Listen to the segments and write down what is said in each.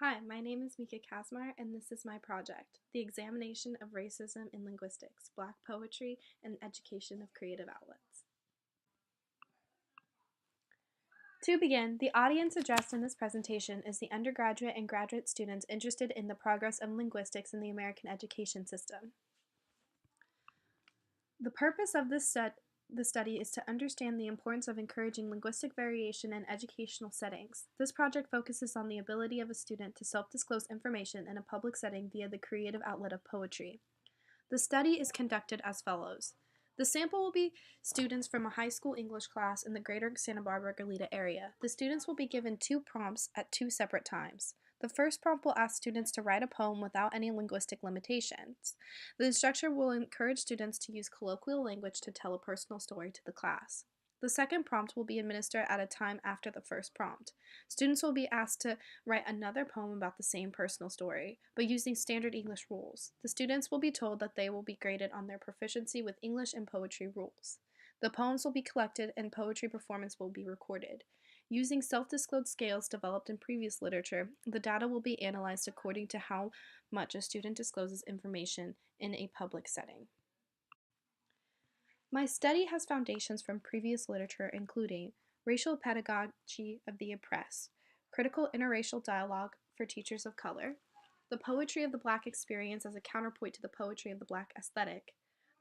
Hi, my name is Mika Kazmar, and this is my project, The Examination of Racism in Linguistics, Black Poetry, and Education of Creative Outlets. To begin, the audience addressed in this presentation is the undergraduate and graduate students interested in the progress of linguistics in the American education system. The purpose of this study is to understand the importance of encouraging linguistic variation in educational settings. This project focuses on the ability of a student to self-disclose information in a public setting via the creative outlet of poetry. The study is conducted as follows. The sample will be students from a high school English class in the greater Santa Barbara-Goleta area. The students will be given 2 prompts at 2 separate times. The first prompt will ask students to write a poem without any linguistic limitations. The instructor will encourage students to use colloquial language to tell a personal story to the class. The second prompt will be administered at a time after the first prompt. Students will be asked to write another poem about the same personal story, but using standard English rules. The students will be told that they will be graded on their proficiency with English and poetry rules. The poems will be collected and poetry performance will be recorded. Using self-disclosed scales developed in previous literature, the data will be analyzed according to how much a student discloses information in a public setting. My study has foundations from previous literature including Racial Pedagogy of the Oppressed, Critical Interracial Dialogue for Teachers of Color, The Poetry of the Black Experience as a Counterpoint to the Poetry of the Black Aesthetic,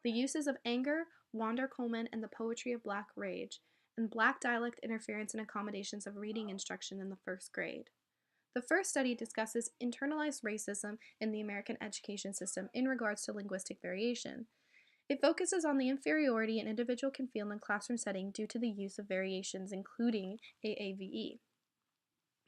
the uses of anger, Wander Coleman, and the poetry of Black rage, and Black dialect interference and accommodations of reading instruction in the first grade. The first study discusses internalized racism in the American education system in regards to linguistic variation. It focuses on the inferiority an individual can feel in a classroom setting due to the use of variations, including AAVE.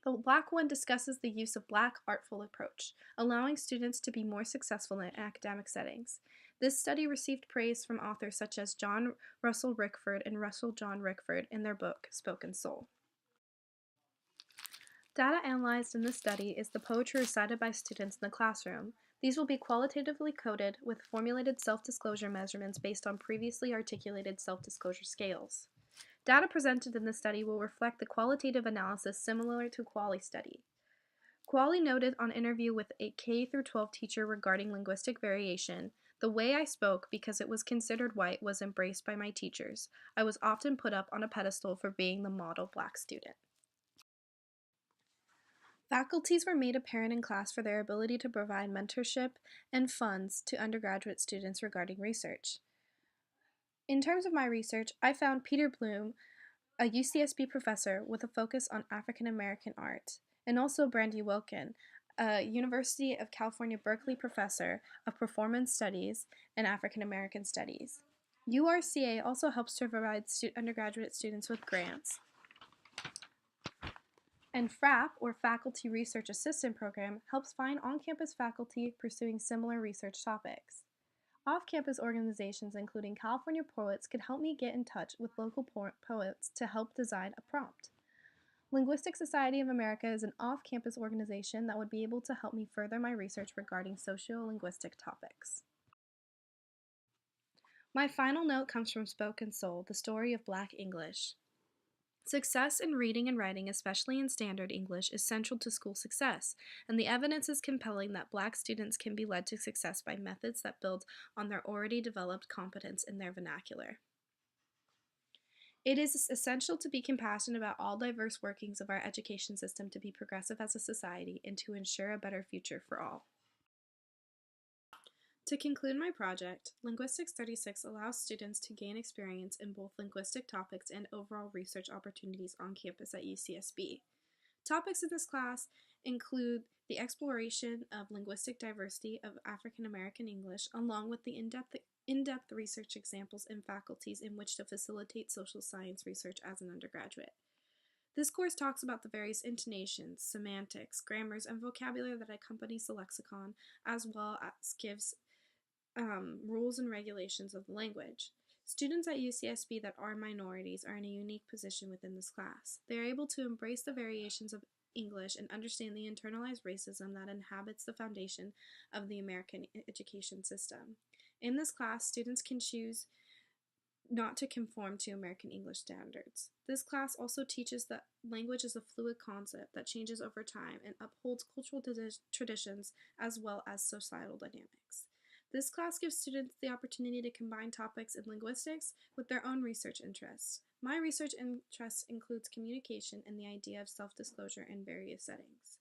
The Black one discusses the use of Black artful approach, allowing students to be more successful in academic settings. This study received praise from authors such as John Russell Rickford and Russell John Rickford in their book, Spoken Soul. Data analyzed in this study is the poetry recited by students in the classroom. These will be qualitatively coded with formulated self-disclosure measurements based on previously articulated self-disclosure scales. Data presented in this study will reflect the qualitative analysis similar to Quali study. Quali noted on interview with a K-12 teacher regarding linguistic variation, the way I spoke because it was considered white was embraced by my teachers. I was often put up on a pedestal for being the model Black student. Faculties were made apparent in class for their ability to provide mentorship and funds to undergraduate students regarding research. In terms of my research, I found Peter Bloom, a UCSB professor with a focus on African American art, and also Brandy Wilkin, a University of California, Berkeley professor of performance studies and African American studies. URCA also helps to provide undergraduate students with grants. And FRAP, or Faculty Research Assistant Program, helps find on-campus faculty pursuing similar research topics. Off-campus organizations, including California Poets, could help me get in touch with local poets to help design a prompt. Linguistic Society of America is an off-campus organization that would be able to help me further my research regarding sociolinguistic topics. My final note comes from Spoken Soul, the story of Black English. Success in reading and writing, especially in standard English, is central to school success, and the evidence is compelling that Black students can be led to success by methods that build on their already developed competence in their vernacular. It is essential to be compassionate about all diverse workings of our education system to be progressive as a society and to ensure a better future for all. To conclude my project, Linguistics 36 allows students to gain experience in both linguistic topics and overall research opportunities on campus at UCSB. Topics in this class include the exploration of linguistic diversity of African American English, along with the in-depth research examples and faculties in which to facilitate social science research as an undergraduate. This course talks about the various intonations, semantics, grammars, and vocabulary that accompanies the lexicon, as well as gives rules and regulations of the language. Students at UCSB that are minorities are in a unique position within this class. They are able to embrace the variations of English and understand the internalized racism that inhabits the foundation of the American education system. In this class, students can choose not to conform to American English standards. This class also teaches that language is a fluid concept that changes over time and upholds cultural traditions as well as societal dynamics. This class gives students the opportunity to combine topics in linguistics with their own research interests. My research interest includes communication and the idea of self-disclosure in various settings.